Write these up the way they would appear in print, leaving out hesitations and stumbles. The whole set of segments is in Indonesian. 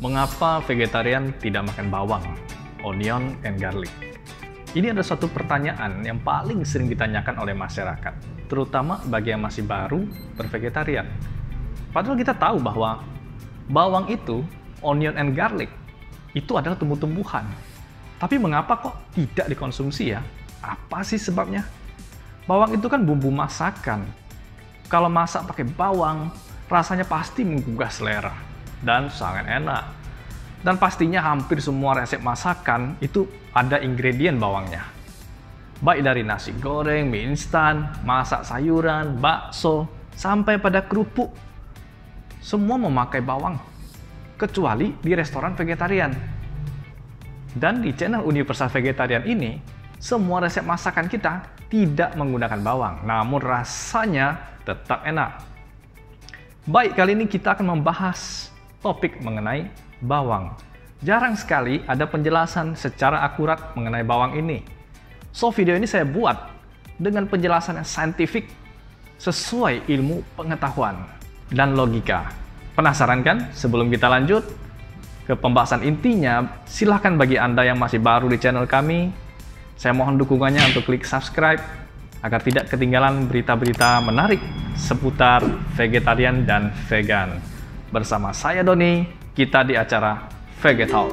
Mengapa vegetarian tidak makan bawang, onion, and garlic? Ini adalah suatu pertanyaan yang paling sering ditanyakan oleh masyarakat, terutama bagi yang masih baru bervegetarian. Padahal kita tahu bahwa bawang itu, onion and garlic, itu adalah tumbuh-tumbuhan. Tapi mengapa kok tidak dikonsumsi ya? Apa sih sebabnya? Bawang itu kan bumbu masakan. Kalau masak pakai bawang, rasanya pasti menggugah selera dan sangat enak. Dan pastinya hampir semua resep masakan itu ada ingredient bawangnya. Baik dari nasi goreng, mie instan, masak sayuran, bakso, sampai pada kerupuk. Semua memakai bawang, kecuali di restoran vegetarian. Dan di channel Universal Vegetarian ini, semua resep masakan kita tidak menggunakan bawang, namun rasanya tetap enak. Baik, kali ini kita akan membahas topik mengenai bawang. Jarang sekali ada penjelasan secara akurat mengenai bawang ini. So, video ini saya buat dengan penjelasan yang saintifik sesuai ilmu pengetahuan dan logika. Penasaran kan? Sebelum kita lanjut ke pembahasan intinya, silahkan bagi Anda yang masih baru di channel kami, saya mohon dukungannya untuk klik subscribe agar tidak ketinggalan berita-berita menarik seputar vegetarian dan vegan. Bersama saya Doni, kita di acara Vegetal.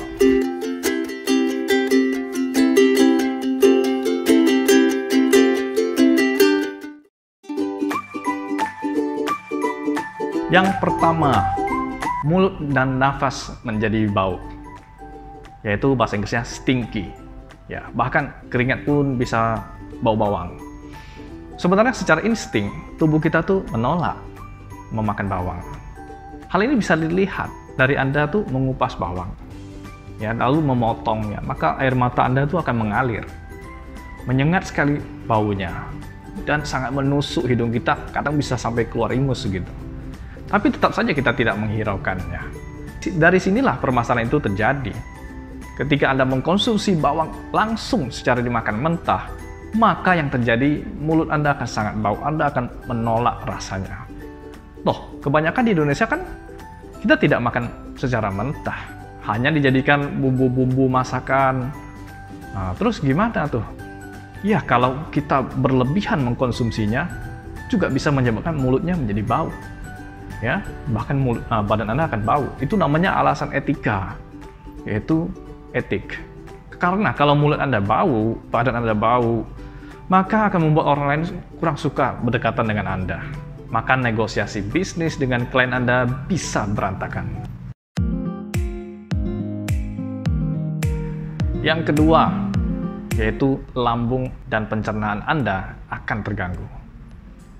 Yang pertama, mulut dan nafas menjadi bau, yaitu bahasa Inggrisnya stinky. Ya, bahkan keringat pun bisa bau bawang. Sebenarnya secara insting, tubuh kita tuh menolak memakan bawang. Hal ini bisa dilihat dari Anda tuh mengupas bawang, ya, lalu memotongnya, maka air mata Anda tuh akan mengalir. Menyengat sekali baunya, dan sangat menusuk hidung kita, kadang bisa sampai keluar ingus gitu. Tapi tetap saja kita tidak menghiraukannya. Dari sinilah permasalahan itu terjadi. Ketika Anda mengkonsumsi bawang langsung secara dimakan mentah, maka yang terjadi mulut Anda akan sangat bau, Anda akan menolak rasanya. Loh, kebanyakan di Indonesia kan kita tidak makan secara mentah, hanya dijadikan bumbu-bumbu masakan. Nah, terus gimana tuh? Ya, kalau kita berlebihan mengkonsumsinya, juga bisa menyebabkan mulutnya menjadi bau. Ya, bahkan badan Anda akan bau. Itu namanya alasan etika, yaitu etik. Karena kalau mulut Anda bau, badan Anda bau, maka akan membuat orang lain kurang suka berdekatan dengan Anda. Maka negosiasi bisnis dengan klien Anda bisa berantakan. Yang kedua, yaitu lambung dan pencernaan Anda akan terganggu.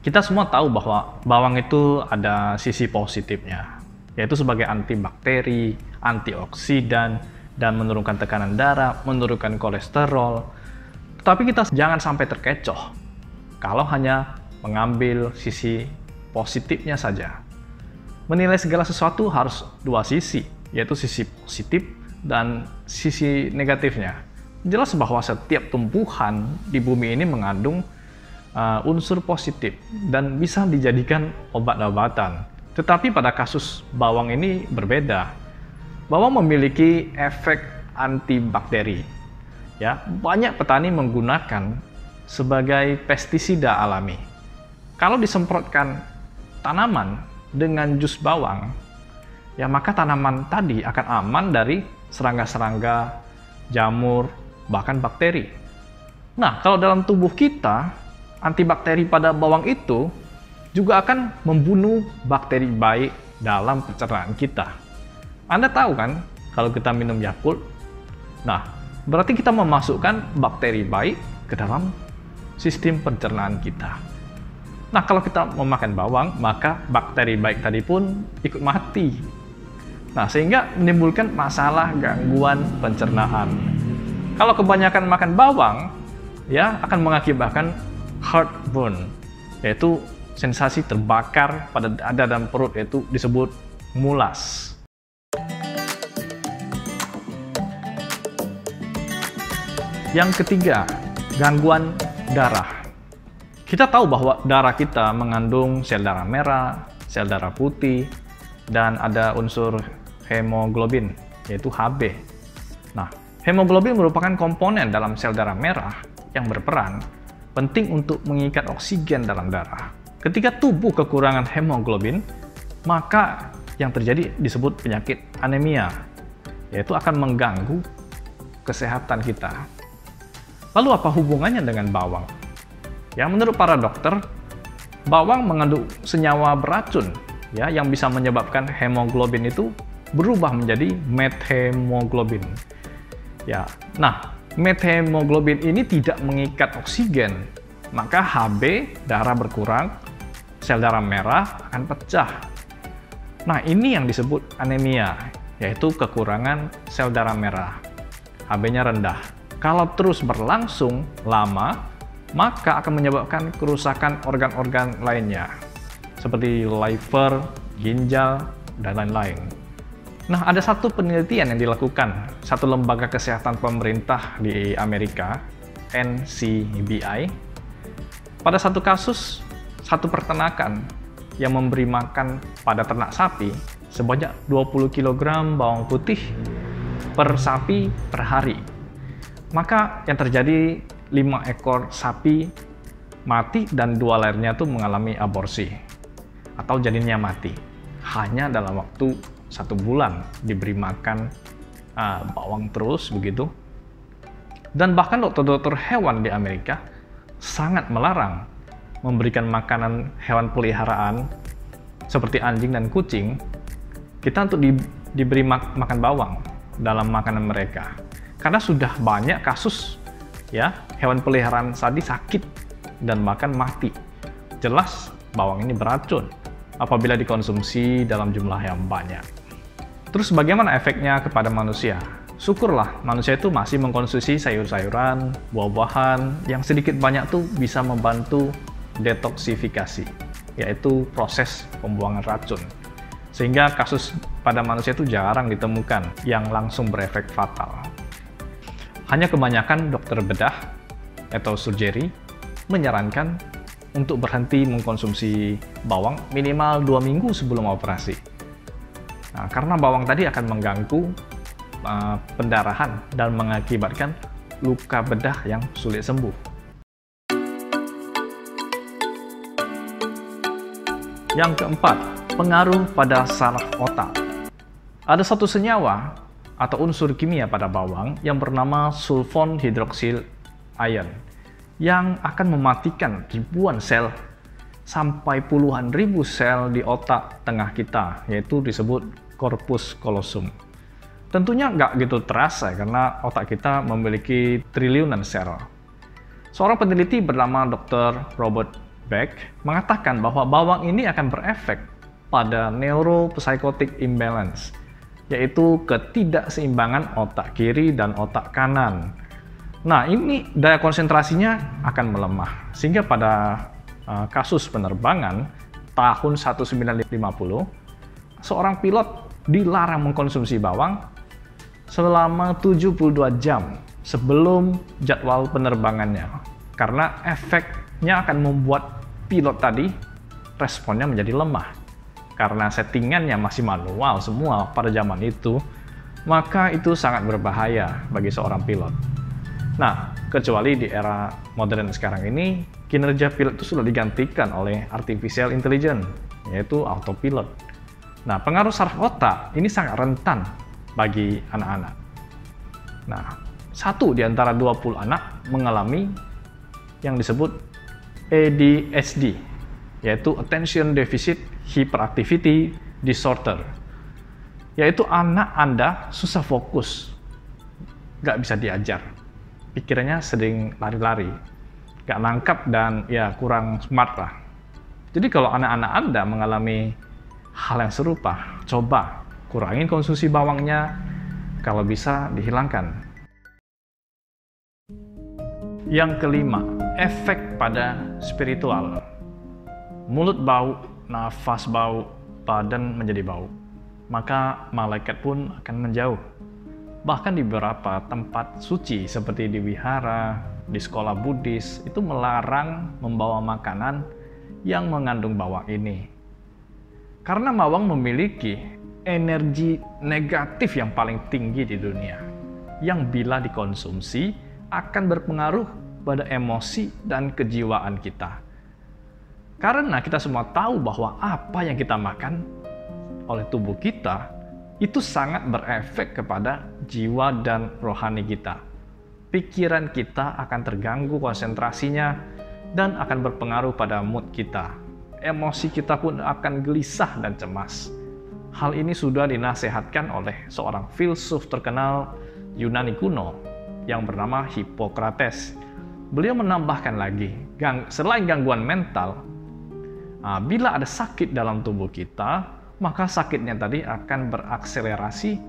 Kita semua tahu bahwa bawang itu ada sisi positifnya, yaitu sebagai antibakteri, antioksidan, dan menurunkan tekanan darah, menurunkan kolesterol. Tapi kita jangan sampai terkecoh kalau hanya mengambil sisi positifnya saja. Menilai segala sesuatu harus dua sisi, yaitu sisi positif dan sisi negatifnya. Jelas bahwa setiap tumbuhan di bumi ini mengandung unsur positif dan bisa dijadikan obat-obatan. Tetapi pada kasus bawang ini berbeda. Bawang memiliki efek antibakteri. Ya, banyak petani menggunakan sebagai pestisida alami. Kalau disemprotkan tanaman dengan jus bawang, ya maka tanaman tadi akan aman dari serangga-serangga, jamur, bahkan bakteri. Nah, kalau dalam tubuh kita, antibakteri pada bawang itu juga akan membunuh bakteri baik dalam pencernaan kita. Anda tahu kan, kalau kita minum Yakult, nah, berarti kita memasukkan bakteri baik ke dalam sistem pencernaan kita. Nah, kalau kita memakan bawang, maka bakteri baik tadi pun ikut mati. Nah, sehingga menimbulkan masalah gangguan pencernaan. Kalau kebanyakan makan bawang, ya akan mengakibatkan heartburn, yaitu sensasi terbakar pada dada dan perut, yaitu disebut mulas. Yang ketiga, gangguan darah. Kita tahu bahwa darah kita mengandung sel darah merah, sel darah putih, dan ada unsur hemoglobin, yaitu Hb. Nah, hemoglobin merupakan komponen dalam sel darah merah yang berperan penting untuk mengikat oksigen dalam darah. Ketika tubuh kekurangan hemoglobin, maka yang terjadi disebut penyakit anemia, yaitu akan mengganggu kesehatan kita. Lalu apa hubungannya dengan bawang? Ya, menurut para dokter, bawang mengandung senyawa beracun ya yang bisa menyebabkan hemoglobin itu berubah menjadi methemoglobin. Ya. Nah, methemoglobin ini tidak mengikat oksigen, maka Hb darah berkurang, sel darah merah akan pecah. Nah, ini yang disebut anemia, yaitu kekurangan sel darah merah. Hb-nya rendah. Kalau terus berlangsung lama, maka akan menyebabkan kerusakan organ-organ lainnya, seperti liver, ginjal, dan lain-lain. Nah, ada satu penelitian yang dilakukan satu lembaga kesehatan pemerintah di Amerika, NCBI. Pada satu kasus, satu peternakan yang memberi makan pada ternak sapi sebanyak 20 kg bawang putih per sapi per hari. Maka yang terjadi 5 ekor sapi mati dan 2 lainnya tuh mengalami aborsi atau janinnya mati. Hanya dalam waktu 1 bulan diberi makan bawang terus begitu. Dan bahkan dokter-dokter hewan di Amerika sangat melarang memberikan makanan hewan peliharaan seperti anjing dan kucing kita untuk diberi makan bawang dalam makanan mereka. Karena sudah banyak kasus ya hewan peliharaan tadi sakit dan bahkan mati. Jelas bawang ini beracun apabila dikonsumsi dalam jumlah yang banyak. Terus bagaimana efeknya kepada manusia? Syukurlah manusia itu masih mengkonsumsi sayur-sayuran, buah-buahan yang sedikit banyak tuh bisa membantu detoksifikasi, yaitu proses pembuangan racun. Sehingga kasus pada manusia itu jarang ditemukan yang langsung berefek fatal. Hanya kebanyakan dokter bedah atau surgery menyarankan untuk berhenti mengkonsumsi bawang minimal 2 minggu sebelum operasi. Nah, karena bawang tadi akan mengganggu pendarahan dan mengakibatkan luka bedah yang sulit sembuh. Yang keempat, pengaruh pada saraf otak. Ada satu senyawa atau unsur kimia pada bawang yang bernama sulfon hidroksil ion yang akan mematikan ribuan sel sampai puluhan ribu sel di otak tengah kita, yaitu disebut corpus callosum. Tentunya nggak gitu terasa karena otak kita memiliki triliunan sel. Seorang peneliti bernama Dr. Robert Beck mengatakan bahwa bawang ini akan berefek pada neuropsychotic imbalance, yaitu ketidakseimbangan otak kiri dan otak kanan. Nah, ini daya konsentrasinya akan melemah, sehingga pada kasus penerbangan tahun 1950, seorang pilot dilarang mengkonsumsi bawang selama 72 jam sebelum jadwal penerbangannya, karena efeknya akan membuat pilot tadi responnya menjadi lemah. Karena settingannya masih manual semua pada zaman itu, maka itu sangat berbahaya bagi seorang pilot. Nah, kecuali di era modern sekarang ini, kinerja pilot itu sudah digantikan oleh artificial intelligence, yaitu autopilot. Nah, pengaruh saraf otak ini sangat rentan bagi anak-anak. Nah, 1 di antara 20 anak mengalami yang disebut ADHD, yaitu Attention Deficit Hyperactivity Disorder, yaitu anak Anda susah fokus, nggak bisa diajar, pikirannya sering lari-lari, nggak nangkap dan ya kurang smart lah. Jadi kalau anak-anak Anda mengalami hal yang serupa, coba kurangin konsumsi bawangnya, kalau bisa dihilangkan. Yang kelima, efek pada spiritual. Mulut bau, nafas bau, badan menjadi bau, maka malaikat pun akan menjauh. Bahkan di beberapa tempat suci seperti di wihara, di sekolah Buddhis, itu melarang membawa makanan yang mengandung bawang ini. Karena bawang memiliki energi negatif yang paling tinggi di dunia, yang bila dikonsumsi akan berpengaruh pada emosi dan kejiwaan kita. Karena kita semua tahu bahwa apa yang kita makan oleh tubuh kita itu sangat berefek kepada jiwa dan rohani kita. Pikiran kita akan terganggu konsentrasinya dan akan berpengaruh pada mood kita. Emosi kita pun akan gelisah dan cemas. Hal ini sudah dinasehatkan oleh seorang filsuf terkenal Yunani kuno yang bernama Hippocrates. Beliau menambahkan lagi, selain gangguan mental, bila ada sakit dalam tubuh kita, maka sakitnya tadi akan berakselerasi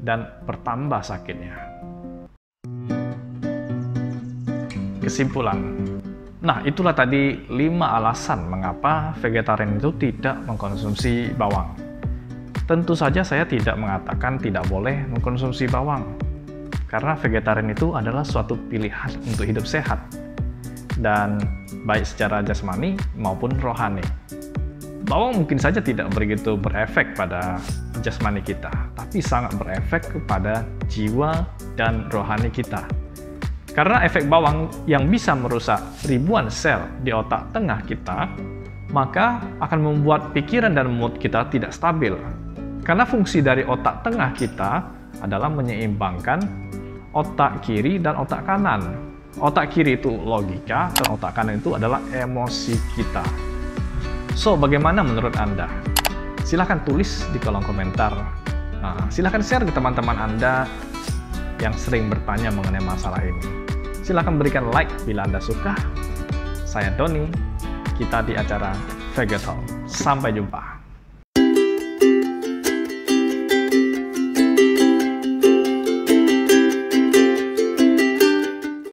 dan bertambah sakitnya. Kesimpulan. Nah, itulah tadi 5 alasan mengapa vegetarian itu tidak mengkonsumsi bawang. Tentu saja saya tidak mengatakan tidak boleh mengkonsumsi bawang, karena vegetarian itu adalah suatu pilihan untuk hidup sehat, dan baik secara jasmani maupun rohani. Bawang mungkin saja tidak begitu berefek pada jasmani kita, tapi sangat berefek kepada jiwa dan rohani kita. Karena efek bawang yang bisa merusak ribuan sel di otak tengah kita, maka akan membuat pikiran dan mood kita tidak stabil. Karena fungsi dari otak tengah kita adalah menyeimbangkan otak kiri dan otak kanan. Otak kiri itu logika, dan otak kanan itu adalah emosi kita. So, bagaimana menurut Anda? Silahkan tulis di kolom komentar. Silahkan share ke teman-teman Anda yang sering bertanya mengenai masalah ini. Silahkan berikan like bila Anda suka. Saya Doni, kita di acara Vegetal. Sampai jumpa.